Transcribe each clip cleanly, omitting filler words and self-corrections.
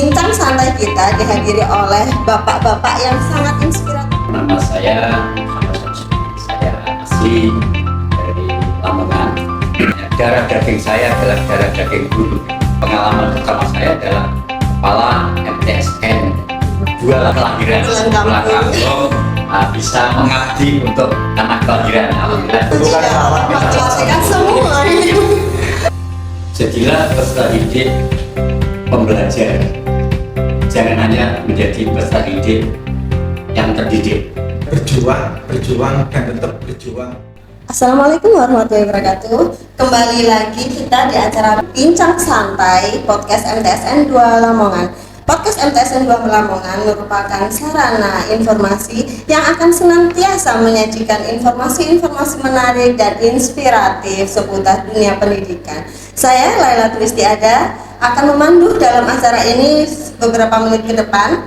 bincang santai kita dihadiri oleh bapak-bapak yang sangat inspiratif. Nama saya Muhammad Samsuri, saya asli dari Lamongan. Darah daging saya adalah darah daging guru. Pengalaman pertama saya adalah kepala MTSN, dua kelahiran pulang kampung, bisa mengabdi untuk anak kelahiran. Alhamdulillah. Bukan mengklasikan semua. Jadilah peserta didik pembelajar, jangan hanya menjadi peserta didik yang terdidik. Berjuang dan tetap berjuang. Assalamualaikum warahmatullahi wabarakatuh. Kembali lagi kita di acara Bincang Santai Podcast MTSN 2 Lamongan. Podcast MTSN 2 Lamongan merupakan sarana informasi yang akan senantiasa menyajikan informasi-informasi menarik dan inspiratif seputar dunia pendidikan. Saya Laila Twistiada akan memandu dalam acara ini beberapa menit ke depan.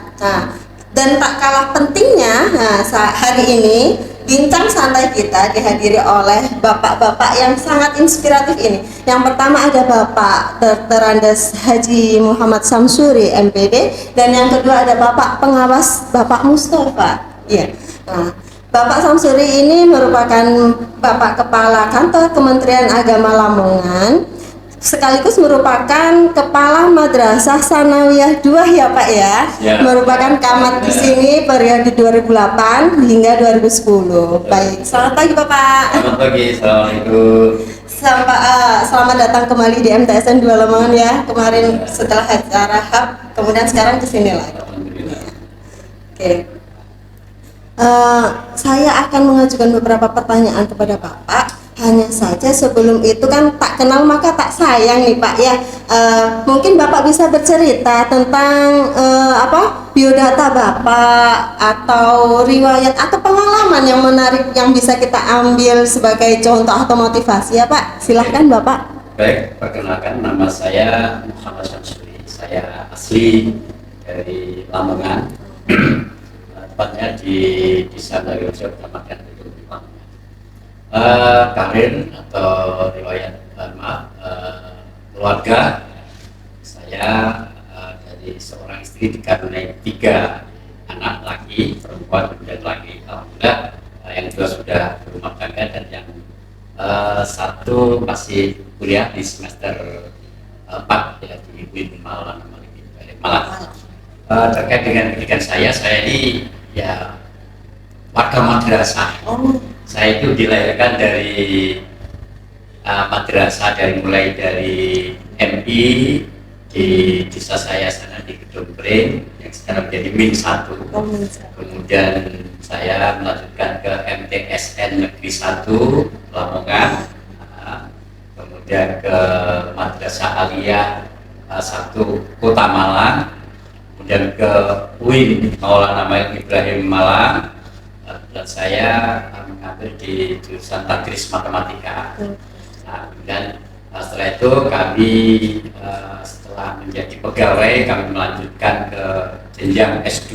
Dan tak kalah pentingnya, hari ini bincang santai kita dihadiri oleh bapak-bapak yang sangat inspiratif ini. Yang pertama ada Bapak Dr. Andes Haji Muhammad Samsuri MPD, dan yang kedua ada Bapak Pengawas Bapak Mustafa. Iya. Bapak Samsuri ini merupakan Bapak Kepala Kantor Kementerian Agama Lamongan, sekaligus merupakan Kepala Madrasah Sanawiyah 2 ya Pak ya. Merupakan camat di sini periode 2008 hingga 2010. Baik, selamat pagi Bapak. Selamat pagi, assalamualaikum. Selamat datang kembali di MTSN 2 Lamongan ya. Kemarin setelah acara HUB, kemudian sekarang kesini lagi. Oke. Saya akan mengajukan beberapa pertanyaan kepada Bapak. Hanya saja sebelum itu kan tak kenal maka tak sayang nih Pak ya. Mungkin Bapak bisa bercerita tentang biodata Bapak atau riwayat atau pengalaman yang menarik yang bisa kita ambil sebagai contoh atau motivasi ya Pak. Silahkan Bapak. Baik, perkenalkan nama saya Muhammad Samsuri, saya asli dari Lamongan, tepatnya di Desa Daryorejo, Kecamatan Lamongan. Karir atau riwayat keluarga saya, dari seorang istri dikaruniai 3 anak laki, perempuan dan laki. Alhamdulillah, yang 2 sudah berumah tangga dan yang 1 masih kuliah di semester 4 ya, di UIN Malang. Terkait dengan pendidikan saya ini ya warga madrasah. Saya itu dilahirkan dari madrasah, mulai dari MI di desa saya sana di Gedung Pring yang sekarang menjadi Min 1. Kemudian saya melanjutkan ke MTSN Negeri 1 Lamongan, kemudian ke Madrasah Aliyah 1 Kota Malang, kemudian ke UIN Maulana Ibrahim Malang. Dan saya mengambil di jurusan Tadris Matematika. Dan setelah itu kami setelah menjadi pegawai, kami melanjutkan ke jenjang S2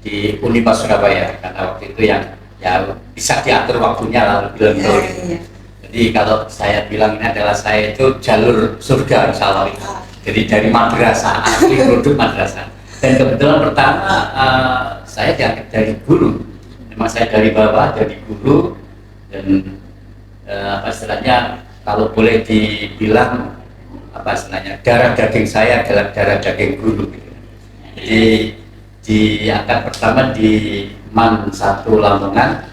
di Univers Surabaya, karena waktu itu yang bisa diatur waktunya lebih lembut. Jadi kalau saya bilang ini adalah saya itu jalur surga insya Allah. Jadi dari madrasah, asli produk madrasah. Dan kebetulan pertama saya diangkat dari guru. Memang saya dari bawah jadi guru, dan istilahnya kalau boleh dibilang istilahnya darah daging saya adalah darah daging guru. Jadi diangkat pertama di MAN 1 Lamongan,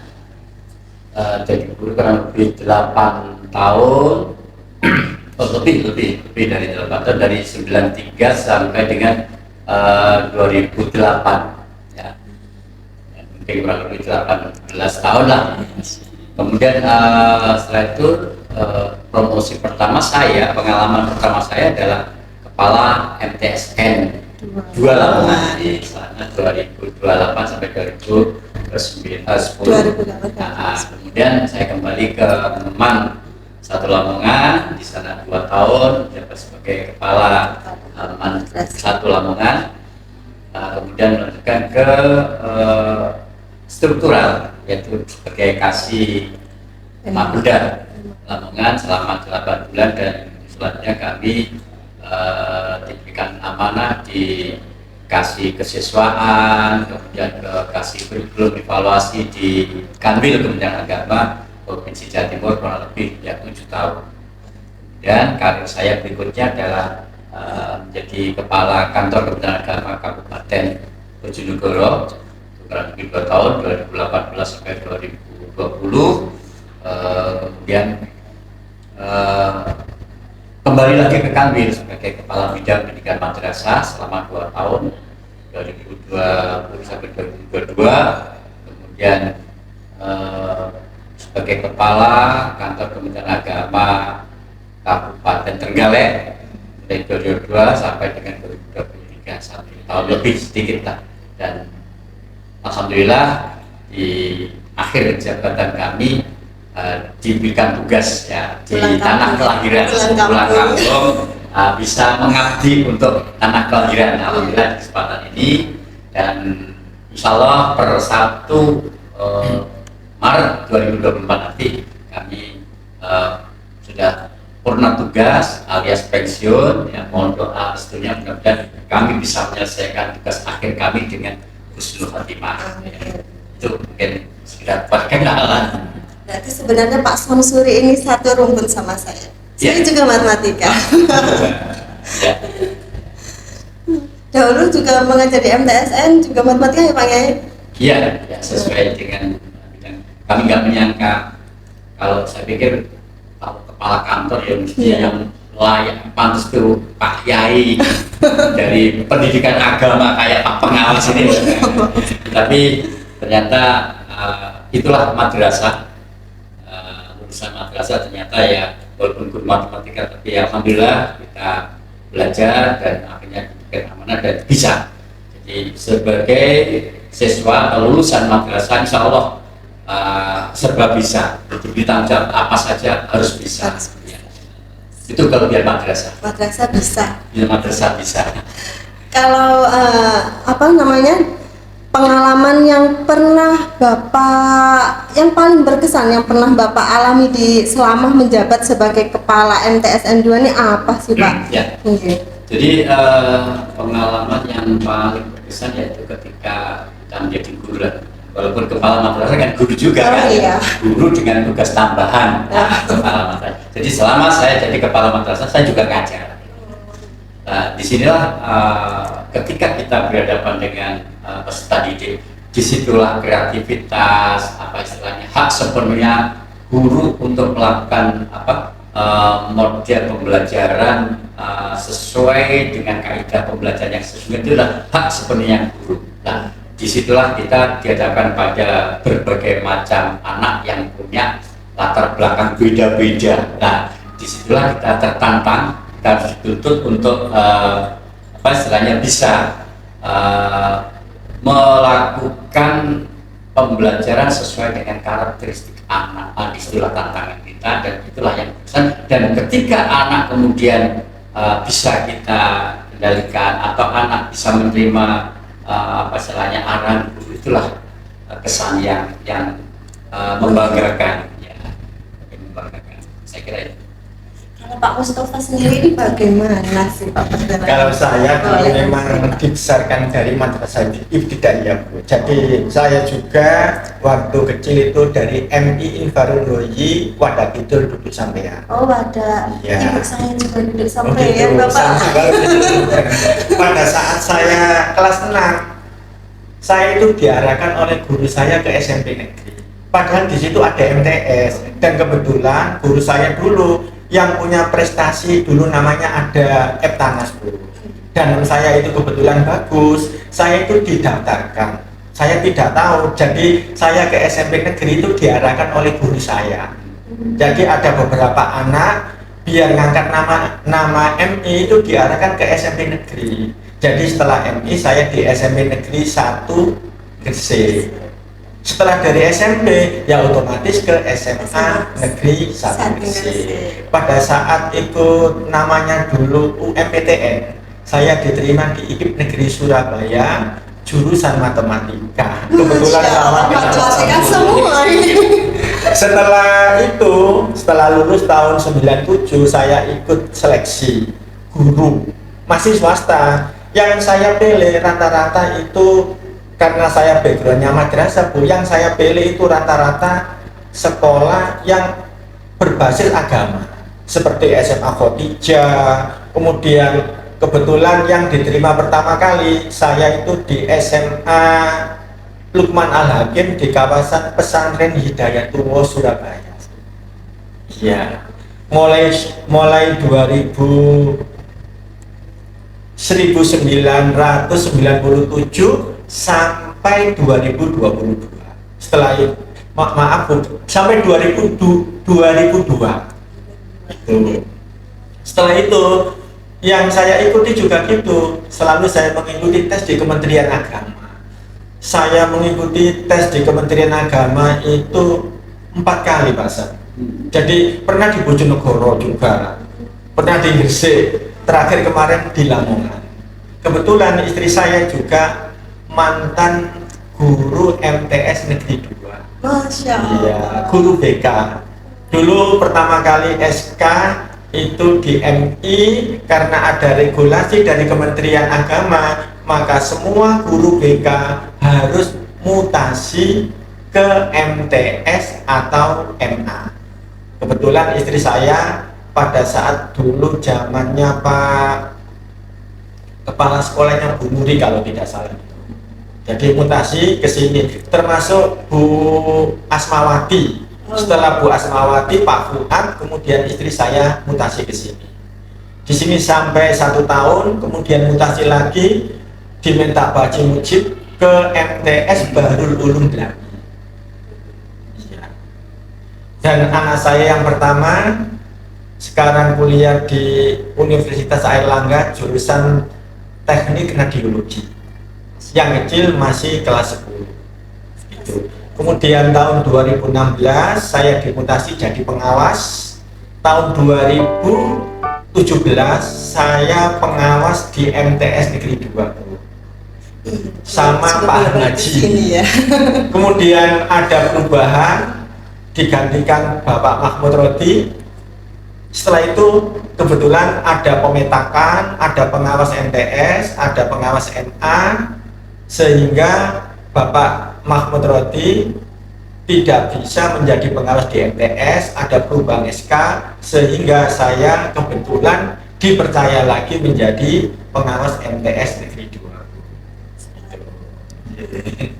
jadi guru kurang lebih 8 tahun. lebih dari 8 tahun, dari 93 sampai dengan 2008 ya, mungkin kurang lebih 18 tahun lah. Kemudian setelah itu promosi pertama saya, pengalaman pertama saya adalah Kepala MTSN 2 Lamongan di sana 2028 sampai 2010. Kemudian saya kembali ke MAN 1 Lamongan, di sana 2 tahun menjabat sebagai Kepala MAN 1 Lamongan. Kemudian melanjutkan ke struktural, yaitu sebagai kasih Mapolda Lamongan selama 8 bulan, dan selanjutnya kami diberikan amanah, dikasih kesiswaan, kemudian kasih kurikulum evaluasi di Kanwil Kementerian Agama Provinsi Jawa Timur kurang lebih ya 7 tahun. Dan karir saya berikutnya adalah menjadi Kepala Kantor Kementerian Agama Kabupaten Bojonegoro kurang lebih 2 tahun, 2018 sampai 2020. Kemudian kembali lagi ke Kanwil sebagai Kepala Bidang Pendidikan Madrasah selama 2 tahun, 2020 sampai 2022. Kemudian sebagai Kepala Kantor Kementerian Agama Kabupaten Trenggalek dari 2022 sampai dengan 2023, 1 tahun lebih sedikit lah. Dan alhamdulillah di akhir jabatan kami diberikan tugas ya di tanah kelahiran, pulang kampung, bisa mengabdi untuk tanah kelahiran. Alhamdulillah di kesempatan ini, dan insya Allah per 1 Maret 2024 nanti kami sudah purna tugas alias pensiun. Ya, mohon doa restunya, mudah-mudahan kami bisa menyelesaikan tugas akhir kami dengan husnul khotimah. Ya, itu mungkin sekedar perkenalan. Berarti sebenarnya Pak Samsuri ini satu rumpun sama saya. Saya juga matematika. Ya. Dahulu juga mengajar di MTSN juga matematika ya Pak ya? Iya, ya, sesuai dengan bidang. Kami nggak menyangka, kalau saya pikir kalau kepala kantor ya mestinya yang layak, pantas tuh Pak Yai dari pendidikan agama kayak Pak Pengawas ini. Tapi ternyata itulah madrasah. Lulusan madrasah ternyata ya walaupun guru matematika, tapi alhamdulillah kita belajar dan akhirnya diberikan amanah dan bisa. Jadi sebagai siswa atau lulusan madrasah insya Allah serba bisa, diberi tanggung jawab apa saja harus bisa. Ya. Itu kelebihan madrasah. Madrasah bisa. Ya, madrasah bisa. Kalau pengalaman yang pernah Bapak, yang paling berkesan yang pernah Bapak alami di selama menjabat sebagai Kepala MTSN 2 ini apa sih Pak? Ya. Okay. Jadi pengalaman yang paling berkesan yaitu ketika kita menjadi guru. Walaupun kepala madrasah kan guru juga kan, iya. Guru dengan tugas tambahan kepala madrasah. Jadi selama saya jadi kepala madrasah saya juga ngajar. Disinilah ketika kita berhadapan dengan peserta didik, disitulah kreativitas, istilahnya hak sepenuhnya guru untuk melakukan model pembelajaran sesuai dengan kaidah pembelajaran yang sesuai. Itulah hak sepenuhnya guru. Nah, disitulah kita dihadapkan pada berbagai macam anak yang punya latar belakang beda-beda. Nah, disitulah kita tertantang, kita harus dituntut untuk istilahnya bisa melakukan pembelajaran sesuai dengan karakteristik anak. Disitulah tantangan kita, dan itulah yang besar. Dan ketika anak kemudian bisa kita kendalikan atau anak bisa menerima istilahnya arahan guru, itulah kesan yang membanggakan, ya, membanggakan. Saya kira itu. Kalau Pak Mustafa sendiri ini bagaimana sih Pak perjalanan? Kalau saya dulu memang dibesarkan dari madrasah ibtidaiyah, Bu. Jadi saya juga waktu kecil itu dari MI Infarul Doi Wadah Kidul duduk sampean. Oh, Wadah. Ya. Ibu saya juga duduk sampean Bapak. Pada saat saya kelas 6, saya itu diarahkan oleh guru saya ke SMP negeri. Padahal di situ ada MTS, dan kebetulan guru saya dulu yang punya prestasi dulu namanya ada Eptanas, Bu. Dan saya itu kebetulan bagus, saya itu didaftarkan. Saya tidak tahu, jadi saya ke SMP negeri itu diarahkan oleh guru saya. Jadi ada beberapa anak biar ngangkat nama MI itu diarahkan ke SMP negeri. Jadi setelah MI saya di SMP negeri 1 Gresik. Setelah dari SMP ya otomatis ke SMA Negeri 1 Gresik. Pada saat ikut namanya dulu UMPTN, saya diterima di IKIP Negeri Surabaya jurusan matematika. Kebetulan sama matematika semua ini. Setelah lulus tahun 97 saya ikut seleksi guru, masih swasta. Yang saya pilih rata-rata itu karena saya backgroundnya madrasah Bu, yang saya pilih itu rata-rata sekolah yang berbasis agama seperti SMA Khotijah, kemudian kebetulan yang diterima pertama kali saya itu di SMA Lukman Al-Hakim di kawasan Pesantren Hidayatullah Surabaya. Iya, mulai 1997 sampai 2022. Setelah itu, maaf Bu, sampai 2002. Itu. Setelah itu yang saya ikuti juga gitu, selalu saya mengikuti tes di Kementerian Agama. Saya mengikuti tes di Kementerian Agama itu 4 kali Pak San. Jadi pernah di Bojonegoro juga, pernah di Gresik, terakhir kemarin di Lamongan. Kebetulan istri saya juga mantan guru MTS Negeri 2. Masya Allah. Iya, guru BK. Dulu pertama kali SK itu di MI karena ada regulasi dari Kementerian Agama, maka semua guru BK harus mutasi ke MTS atau MA. Kebetulan istri saya pada saat dulu zamannya Pak Kepala Sekolahnya Bu Muri kalau tidak salah. Jadi mutasi ke sini, termasuk Bu Asmawati. Setelah Bu Asmawati, Pak Fuad, kemudian istri saya mutasi ke sini. Di sini sampai 1 tahun, kemudian mutasi lagi, diminta Pak Haji Mujib ke MTS Bahrul Ulum Dlami. Dan anak saya yang pertama sekarang kuliah di Universitas Airlangga jurusan Teknik Radiologi. Yang kecil masih kelas 10. Gitu. Kemudian tahun 2016 saya dimutasi jadi pengawas. Tahun 2017 saya pengawas di MTS Negeri 2 sama Pak Haji. Ya. Kemudian ada perubahan, digantikan Bapak Mahmud Rodi. Setelah itu kebetulan ada pemetakan, ada pengawas MTS, ada pengawas MA, sehingga Bapak Mahmud Rodi tidak bisa menjadi pengawas di MTS, ada perubahan SK, sehingga saya kebetulan dipercaya lagi menjadi pengawas MTS Negeri 2.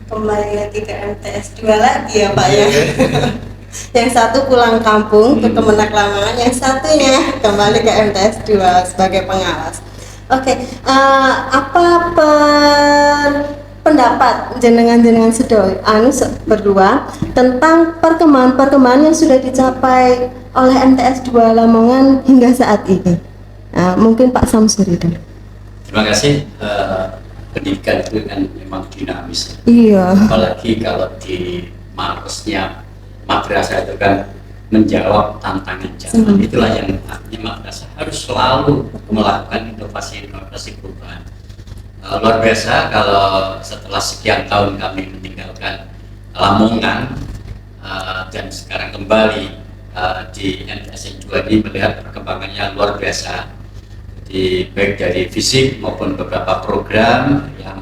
Kembali lagi ke MTS 2 lagi ya Pak ya. Yang satu pulang kampung ke Kemenak Lamongan, yang satunya kembali ke MTS 2 sebagai pengawas. Oke, apa pendapat jenengan berdua tentang perkembangan yang sudah dicapai oleh MTS 2 Lamongan hingga saat ini? Mungkin Pak Samsuri dulu. Terima kasih. Pendidikan itu kan memang dinamis. Iya. Apalagi kalau di markasnya madrasah itu kan menjawab tantangan zaman. Itulah yang artinya madrasah harus selalu melakukan inovasi perubahan. Luar biasa kalau setelah sekian tahun kami meninggalkan Lamongan dan sekarang kembali di MTS 2 ini melihat perkembangannya luar biasa. Jadi baik dari fisik maupun beberapa program yang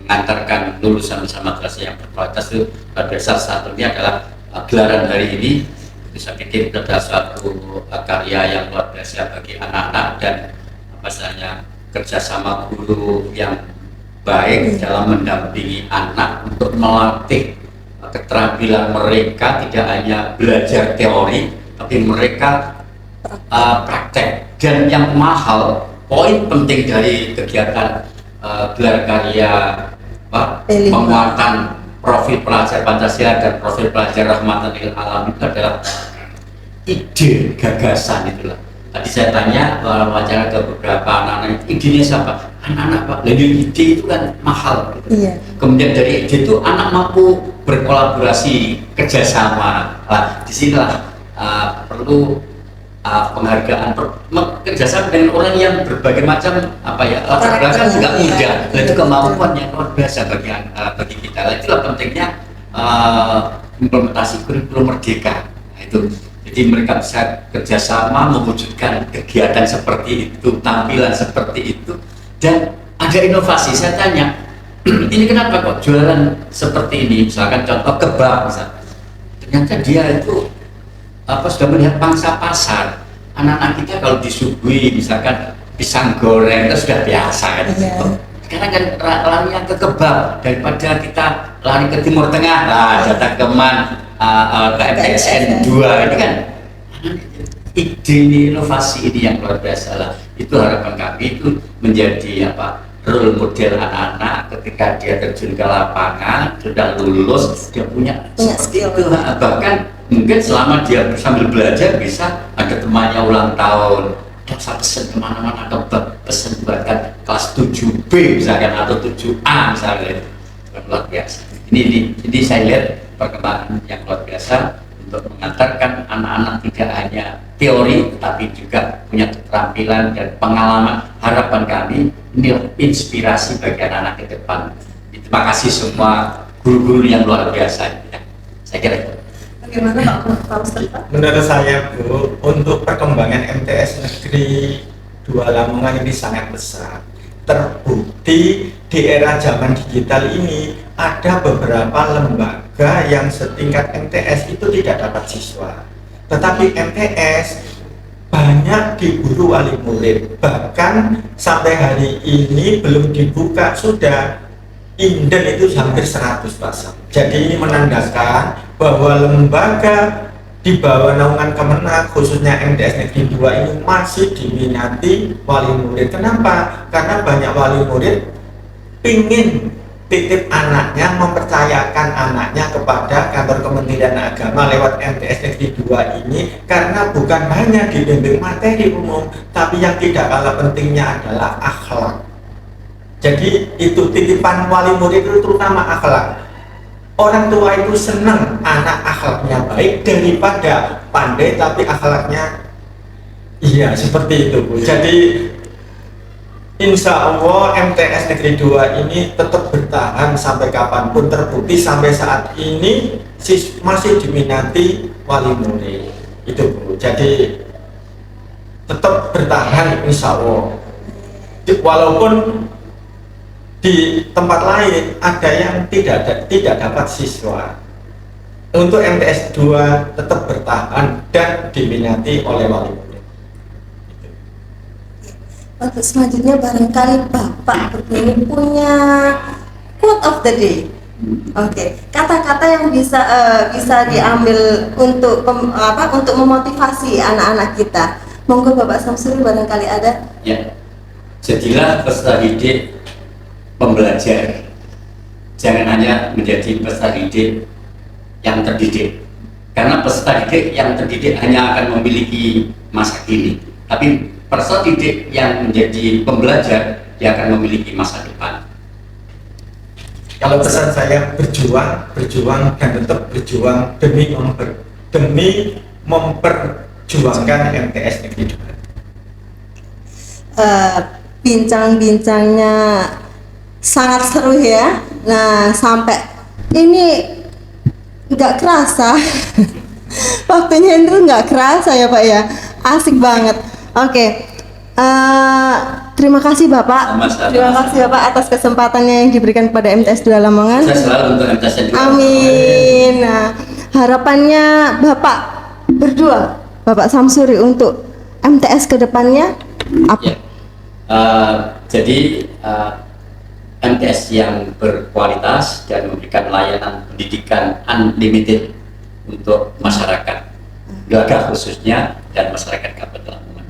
mengantarkan lulusan madrasah yang berkualitas itu luar biasa. Satunya adalah gelaran hari ini. Saya pikir itu adalah suatu karya yang luar biasa bagi anak-anak dan apa istilahnya kerjasama guru yang baik dalam mendampingi anak untuk melatih keterampilan mereka, tidak hanya belajar teori tapi mereka praktek. Dan yang mahal, poin penting dari kegiatan gelar karya penguatan profil pelajar Pancasila dan profil pelajar Rahmatan lil Alamin itu adalah ide gagasan itulah. Tadi saya tanya wawancara ke beberapa anak-anak, idenya siapa? Anak-anak Pak, lalu ide itu kan mahal gitu. Iya. Kemudian dari ide itu anak mampu berkolaborasi, kerjasama. Disinilah perlu penghargaan kerjasama dengan orang yang berbagai macam latar belakang nggak mudah. Itu kemampuan yang luar biasa bagi kita. Itulah pentingnya implementasi kurikulum merdeka. Itu Jadi mereka bisa kerjasama mewujudkan kegiatan seperti itu, tampilan seperti itu, dan ada inovasi. Saya tanya, ini kenapa kok jualan seperti ini? Misalkan contoh kebab, misalkan. Ternyata dia itu sudah melihat pangsa pasar. Anak-anak kita kalau disuguhi misalkan pisang goreng itu sudah biasa kan. Sekarang kan larinya ke kebab daripada kita lari ke Timur Tengah, datang ke ke MTSN 2 ini kan. Ide ini, inovasi ini yang luar biasa lah. Itu harapan kami itu menjadi role model anak-anak ketika dia terjun ke lapangan, sudah lulus, dia punya skill itu. Bahkan mungkin selama dia sambil belajar bisa ada temannya ulang tahun, dan saya pesen kemana-mana, atau pesen buatkan kelas 7B misalkan atau 7A misalnya. Luar biasa. Ini saya lihat perkembangan yang luar biasa untuk mengantarkan anak-anak tidak hanya teori tapi juga punya keterampilan dan pengalaman. Harapan kami ini inspirasi bagi anak-anak ke depan. Terima kasih semua guru-guru yang luar biasa. Saya kira itu. Bagaimana Pak Mustafa? Menurut saya Bu, untuk perkembangan MTS Negeri 2 Lamongan ini sangat besar. Terbukti di era zaman digital ini ada beberapa lembaga yang setingkat MTS itu tidak dapat siswa, tetapi MTS banyak diburu wali murid. Bahkan sampai hari ini belum dibuka sudah inden itu hampir 100 pasang. Jadi ini menandakan bahwa lembaga di bawah naungan Kemenag, khususnya MTS Negeri 2 ini masih diminati wali murid. Kenapa? Karena banyak wali murid ingin titip anaknya, mempercayakan anaknya kepada kantor Kementerian Agama lewat MTS Negeri 2 ini, karena bukan hanya dibimbing materi umum, tapi yang tidak kalah pentingnya adalah akhlak. Jadi itu titipan wali murid itu terutama akhlak. Orang tua itu senang anak akhlaknya baik daripada pandai tapi akhlaknya seperti itu Bu. Jadi insya Allah MTS Negeri 2 ini tetap bertahan sampai kapanpun. Terbukti sampai saat ini masih diminati wali murid itu Bu. Jadi tetap bertahan insya Allah, walaupun di tempat lain ada yang tidak dapat siswa. Untuk MTS 2 tetap bertahan dan diminati oleh wali murid. Oke, selanjutnya barangkali Bapak ini punya quote of the day. Oke, kata-kata yang bisa diambil untuk untuk memotivasi anak-anak kita. Monggo Bapak Samsuri, barangkali ada. Ya, jadilah peserta didik pembelajar, jangan hanya menjadi peserta didik yang terdidik, karena peserta didik yang terdidik hanya akan memiliki masa kini, tapi peserta didik yang menjadi pembelajar dia akan memiliki masa depan. Kalau pesan saya berjuang dan tetap berjuang demi memperjuangkan MTS Negeri 2. Bincang-bincangnya sangat seru ya. Nah, sampai ini nggak kerasa waktunya itu nggak kerasa ya Pak ya, asik banget. Oke, terima kasih Bapak. Terima kasih Bapak atas kesempatannya yang diberikan kepada MTS 2 Lamongan. Saya selalu untuk MTS 2. Amin. Nah, harapannya Bapak berdua, Bapak Samsuri, untuk MTS ke depannya apa? Ya. Jadi MTS yang berkualitas dan memberikan layanan pendidikan unlimited untuk masyarakat Gagah khususnya dan masyarakat Kabupaten Lamongan.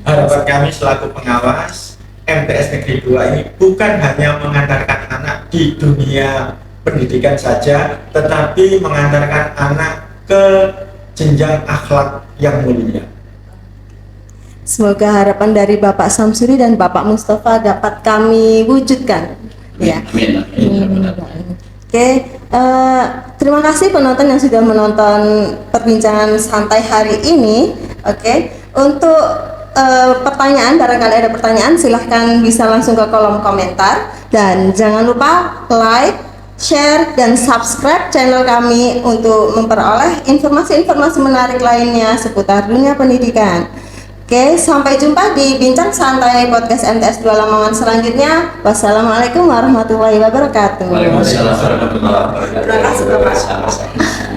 Harapan kami selaku pengawas MTS Negeri 2 ini bukan hanya mengantarkan anak di dunia pendidikan saja, tetapi mengantarkan anak ke jenjang akhlak yang mulia. Semoga harapan dari Bapak Samsuri dan Bapak Mustafa dapat kami wujudkan. Ya. Amin. Oke, terima kasih penonton yang sudah menonton perbincangan santai hari ini. Oke, untuk pertanyaan, barangkali ada pertanyaan, silahkan bisa langsung ke kolom komentar, dan jangan lupa like, share, dan subscribe channel kami untuk memperoleh informasi-informasi menarik lainnya seputar dunia pendidikan. Oke, sampai jumpa di Bincang Santai Podcast MTS 2 Lamongan selanjutnya. Wassalamualaikum warahmatullahi wabarakatuh. Waalaikumsalam warahmatullahi wabarakatuh. Terima kasih, Bapak. Sama-sama.